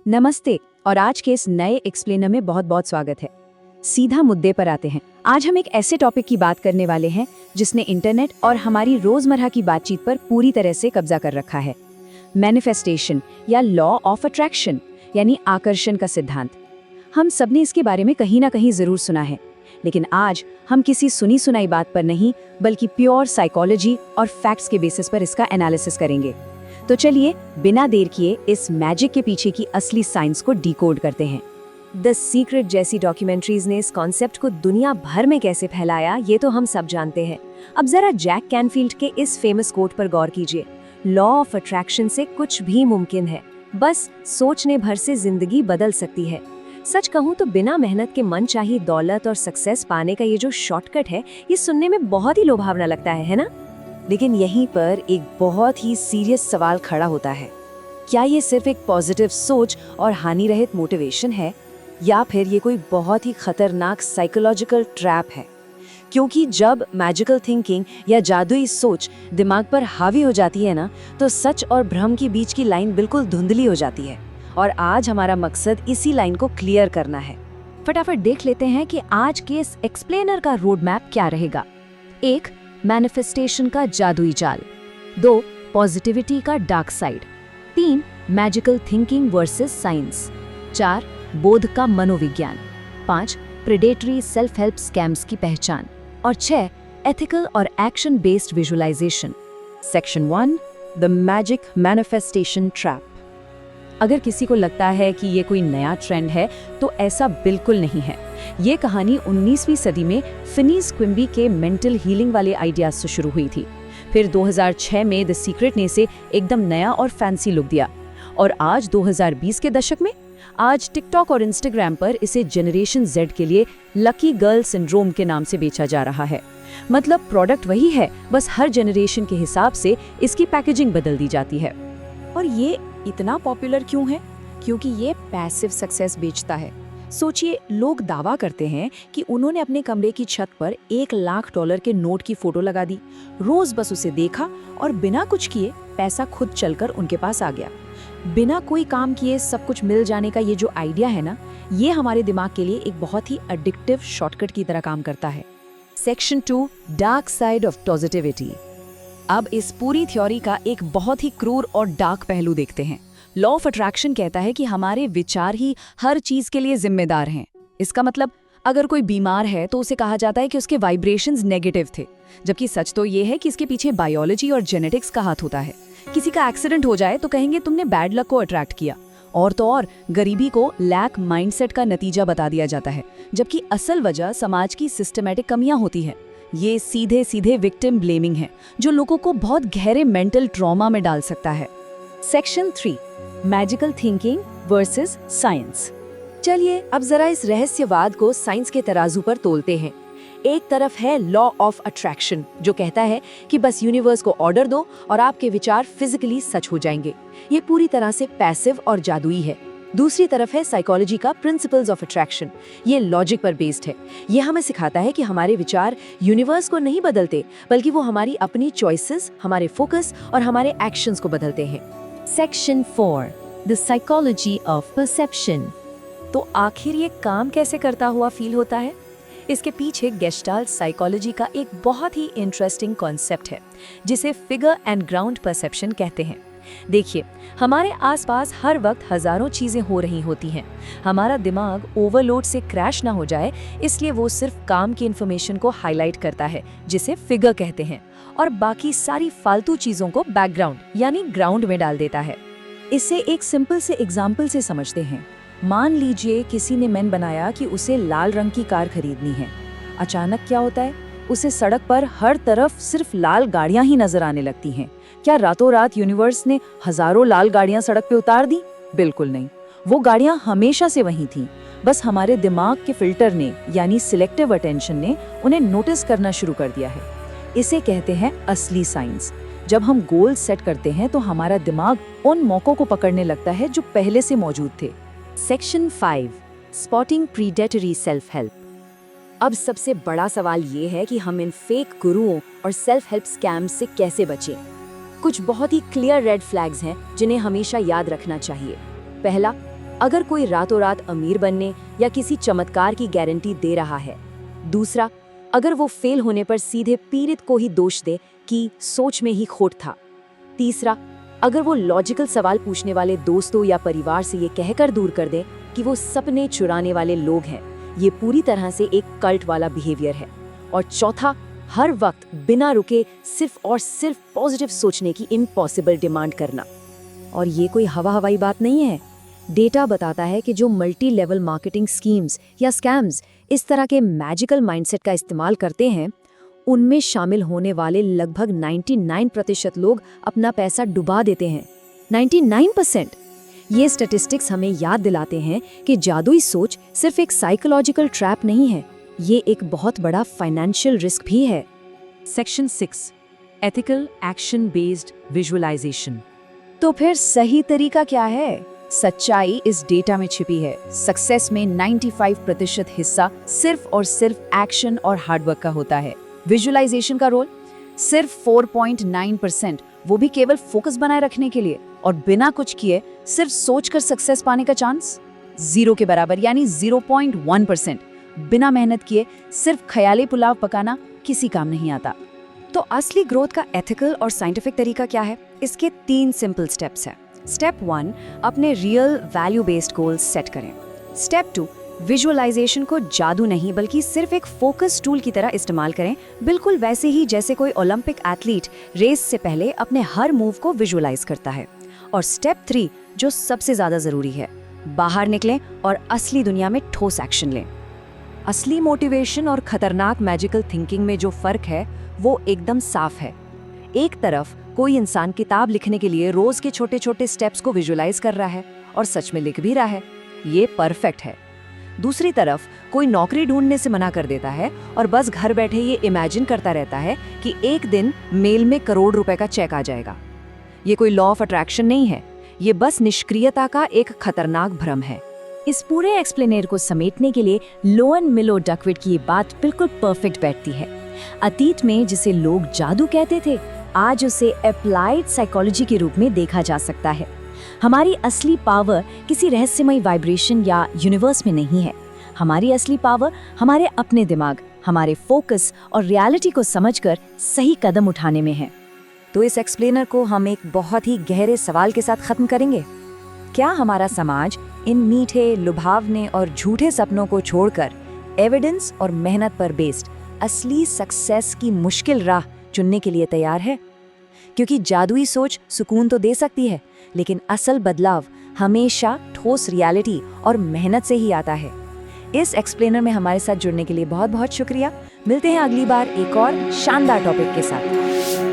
नमस्ते और आज के इस नए एक्सप्लेनर में बहुत बहुत स्वागत है। सीधा मुद्दे पर आते हैं। आज हम एक ऐसे टॉपिक की बात करने वाले हैं जिसने इंटरनेट और हमारी रोजमर्रा की बातचीत पर पूरी तरह से कब्जा कर रखा है। मैनिफेस्टेशन या लॉ ऑफ अट्रैक्शन यानी आकर्षण का सिद्धांत। हम सबने इसके बारे में कहीं ना कहीं जरूर सुना है, लेकिन आज हम किसी सुनी सुनाई बात पर नहीं बल्कि प्योर साइकोलॉजी और फैक्ट्स के बेसिस पर इसका एनालिसिस करेंगे। तो चलिए बिना देर किए इस मैजिक के पीछे की असली साइंस को डिकोड करते हैं। द सीक्रेट जैसी डॉक्यूमेंट्रीज ने इस कॉन्सेप्ट को दुनिया भर में कैसे फैलाया ये तो हम सब जानते हैं। अब जरा जैक कैनफील्ड के इस फेमस कोट पर गौर कीजिए, लॉ ऑफ अट्रैक्शन से कुछ भी मुमकिन है, बस सोचने भर से जिंदगी बदल सकती है। सच कहूँ तो बिना मेहनत के मनचाही दौलत और सक्सेस पाने का ये जो शॉर्टकट है, ये सुनने में बहुत ही लुभावना लगता है ना? लेकिन यहीं पर एक बहुत ही सीरियस सवाल खड़ा होता है। क्या ये सिर्फ एक पॉजिटिव सोच और हानि रहित मोटिवेशन है, या फिर ये कोई बहुत ही खतरनाक साइकोलॉजिकल ट्रैप है? क्योंकि जब मैजिकल थिंकिंग या जादुई सोच दिमाग पर हावी हो जाती है ना, तो सच और भ्रम के बीच की लाइन बिल्कुल धुंधली हो जाती है। और आज हमारा मकसद इसी लाइन को क्लियर करना है। फटाफट देख लेते हैं कि आज के इस एक्सप्लेनर का रोड मैप क्या रहेगा। 1. मैनिफेस्टेशन का जादुई जाल। 2. पॉजिटिविटी का dark side. 3. Magical thinking versus science. 4. बोध का मनोविज्ञान। 5. प्रेडेटरी सेल्फ हेल्प स्कैम्स की पहचान। और 6. एथिकल और action based visualisation. Section 1, the magic manifestation trap. अगर किसी को लगता है कि ये कोई नया ट्रेंड है, तो ऐसा बिल्कुल नहीं है। ये कहानी 19वीं सदी में फिनीज क्विम्बी के मेंटल हीलिंग वाले आइडियाज से शुरू हुई थी। फिर 2006 में द सीक्रेट ने इसे एकदम नया और फैंसी लुक दिया। और आज 2020 के दशक में आज टिकटॉक और इंस्टाग्राम पर इसे जनरेशन जेड के लिए लकी गर्ल सिंड्रोम के नाम से बेचा जा रहा है। मतलब प्रोडक्ट वही है, बस हर जनरेशन के हिसाब से इसकी पैकेजिंग बदल दी जाती है। और ये इतना पॉपुलर क्यों है? क्योंकि ये पैसिव सक्सेस बेचता है। सोचिए, लोग दावा करते हैं कि उन्होंने अपने कमरे की छत पर $1,00,000 के नोट की फोटो लगा दी, रोज बस उसे देखा और बिना कुछ किए पैसा खुद चलकर उनके पास आ गया। बिना कोई काम किए सब कुछ मिल जाने का ये जो आइडिया है ना, ये हमारे दिमाग के लिए एक बहुत ही एडिक्टिव शॉर्टकट की तरह काम करता है। Section 2, dark side of positivity. अब इस पूरी थ्योरी का एक बहुत ही क्रूर और डार्क पहलू देखते हैं। लॉ ऑफ अट्रैक्शन कहता है कि हमारे विचार ही हर चीज के लिए जिम्मेदार हैं। इसका मतलब अगर कोई बीमार है तो उसे कहा जाता है कि उसके वाइब्रेशंस नेगेटिव थे, जबकि सच तो ये है कि इसके पीछे बायोलॉजी और जेनेटिक्स का हाथ होता है। किसी का एक्सीडेंट हो जाए तो कहेंगे तुमने बैड लक को अट्रैक्ट किया, और तो और गरीबी को लैक माइंडसेट का नतीजा बता दिया जाता है, जबकि असल वजह समाज की सिस्टमैटिक कमियां होती हैं। ये सीधे सीधे विक्टिम ब्लेमिंग है, जो लोगों को बहुत गहरे मेंटल ट्रॉमा में डाल सकता है। Section 3, magical thinking versus science. चलिए अब जरा इस रहस्यवाद को साइंस के तराजू पर तोलते हैं। एक तरफ है लॉ ऑफ अट्रैक्शन, जो कहता है कि बस यूनिवर्स को ऑर्डर दो और आपके विचार फिजिकली सच हो जाएंगे। ये पूरी तरह से पैसिव और जादुई है। दूसरी तरफ है साइकोलॉजी का प्रिंसिपल्स ऑफ अट्रैक्शन। ये लॉजिक पर बेस्ड है। ये हमें सिखाता है कि हमारे विचार यूनिवर्स को नहीं बदलते, बल्कि वो हमारी अपनी चॉइसेस, हमारे फोकस और हमारे एक्शंस को बदलते हैं। Section 4, the psychology of perception. तो आखिर ये काम कैसे करता हुआ फील होता है? इसके पीछे गेस्टाल्ट साइकोलॉजी का एक बहुत ही इंटरेस्टिंग कॉन्सेप्ट है, जिसे फिगर एंड ग्राउंड परसेप्शन कहते हैं। देखिए, हमारे आसपास हर वक्त हजारों चीजें हो रही होती हैं। हमारा दिमाग ओवरलोड से क्रैश ना हो जाए, इसलिए वो सिर्फ काम की इन्फॉर्मेशन को हाईलाइट करता है, जिसे फिगर कहते हैं, और बाकी सारी फालतू चीजों को बैकग्राउंड यानी ग्राउंड में डाल देता है। इसे एक सिंपल से एग्जाम्पल से समझते हैं। मान लीजिए किसी ने मन बनाया कि उसे लाल रंग की कार खरीदनी है। अचानक क्या होता है? उसे सड़क पर हर तरफ सिर्फ लाल गाड़ियां ही नजर आने लगती हैं। क्या रातों रात यूनिवर्स ने हजारों लाल गाड़ियां सड़क पे उतार दी? बिल्कुल नहीं। वो गाड़ियां हमेशा से वहीं थीं, बस हमारे दिमाग के फिल्टर ने यानी सिलेक्टिव अटेंशन ने उन्हें नोटिस करना शुरू कर दिया है। इसे कहते हैं असली साइंस। जब हम गोल सेट करते हैं तो हमारा दिमाग उन मौकों को पकड़ने लगता है जो पहले से मौजूद थे। Section 5, spotting predatory self help. अब सबसे बड़ा सवाल ये है कि हम इन फेक गुरुओं और सेल्फ हेल्प स्कैम से कैसे बचें। कुछ बहुत ही क्लियर रेड फ्लैग्स हैं जिन्हें हमेशा याद रखना चाहिए। पहला, अगर कोई रातों रात अमीर बनने या किसी चमत्कार की गारंटी दे रहा है। दूसरा, अगर वो फेल होने पर सीधे पीड़ित को ही दोष दे कि सोच में ही खोट था। तीसरा, अगर वो लॉजिकल सवाल पूछने वाले दोस्तों या परिवार से ये कहकर दूर कर दे कि वो सपने चुराने वाले लोग हैं। ये पूरी तरह से एक कल्ट वाला बिहेवियर है। और चौथा, हर वक्त बिना रुके सिर्फ और सिर्फ पॉजिटिव सोचने की इम्पॉसिबल डिमांड करना। और ये कोई हवाई बात नहीं है। डेटा बताता है कि जो मल्टी लेवल मार्केटिंग स्कीम्स या स्कैम्स इस तरह के मैजिकल माइंडसेट का इस्तेमाल करते हैं, उनमें शामिल होने वाले लगभग 99% लोग अपना पैसा डुबा देते हैं। 99%। ये स्टैटिस्टिक्स हमें याद दिलाते हैं कि जादुई सोच सिर्फ एक साइकोलॉजिकल ट्रैप नहीं है, ये एक बहुत बड़ा फाइनेंशियल रिस्क भी है। Section 6, ethical action based visualisation. तो फिर सही तरीका क्या है? सच्चाई इस डेटा में छिपी है। सक्सेस में 95% हिस्सा सिर्फ और सिर्फ एक्शन और हार्डवर्क का होता है। विजुअलाइजेशन का रोल सिर्फ 4.9%, वो भी केवल फोकस बनाए रखने के लिए। और बिना कुछ किए सिर्फ सोचकर सक्सेस पाने का चांस 0 के बराबर, यानी 0.1%। बिना मेहनत किए सिर्फ ख्याली पुलाव पकाना किसी काम नहीं आता। तो असली ग्रोथ का एथिकल और साइंटिफिक तरीका क्या है? इसके 3 सिंपल स्टेप्स हैं। स्टेप 1, अपने real value based goals set करें। स्टेप 2, विजुअलाइजेशन को जादू नहीं बल्कि सिर्फ एक फोकस टूल की तरह इस्तेमाल करें, बिल्कुल वैसे ही जैसे कोई ओलंपिक एथलीट रेस से पहले अपने हर मूव को विजुअलाइज करता है। और स्टेप 3, जो सबसे ज्यादा जरूरी है, बाहर निकलें और असली दुनिया में ठोस एक्शन लें। असली मोटिवेशन और खतरनाक मैजिकल थिंकिंग में जो फर्क है वो एकदम साफ है। एक तरफ कोई इंसान किताब लिखने के लिए रोज के छोटे छोटे स्टेप्स को विजुअलाइज कर रहा है और सच में लिख भी रहा है, ये परफेक्ट है। दूसरी तरफ कोई नौकरी ढूंढने से मना कर देता है और बस घर बैठे ये इमेजिन करता रहता है कि एक दिन मेल में करोड़ रुपए का चेक आ जाएगा। ये कोई लॉ ऑफ अट्रैक्शन नहीं है, ये बस निष्क्रियता का एक खतरनाक भ्रम है। इस पूरे एक्सप्लेनेर को समेटने के लिए लोअन मिलो डकविड की बात बिल्कुल परफेक्ट बैठती है। अतीत में जिसे लोग जादू कहते थे, आज उसे अप्लाइड साइकोलॉजी के रूप में देखा जा सकता है। हमारी असली पावर किसी रहस्यमय वाइब्रेशन या यूनिवर्स में नहीं है। हमारी असली पावर हमारे अपने दिमाग, हमारे फोकस और रियलिटी को समझकर सही कदम उठाने में है। तो इस एक्सप्लेनर को हम एक बहुत ही गहरे सवाल के साथ खत्म करेंगे। क्या हमारा समाज इन मीठे, लुभावने और झूठे सपनों को छोड़कर एविडेंस और मेहनत पर बेस्ड असली सक्सेस की मुश्किल राह चुनने के लिए तैयार है? क्योंकि जादुई सोच सुकून तो दे सकती है, लेकिन असल बदलाव हमेशा ठोस रियलिटी और मेहनत से ही आता है। इस एक्सप्लेनर में हमारे साथ जुड़ने के लिए बहुत बहुत शुक्रिया। मिलते हैं अगली बार एक और शानदार टॉपिक के साथ।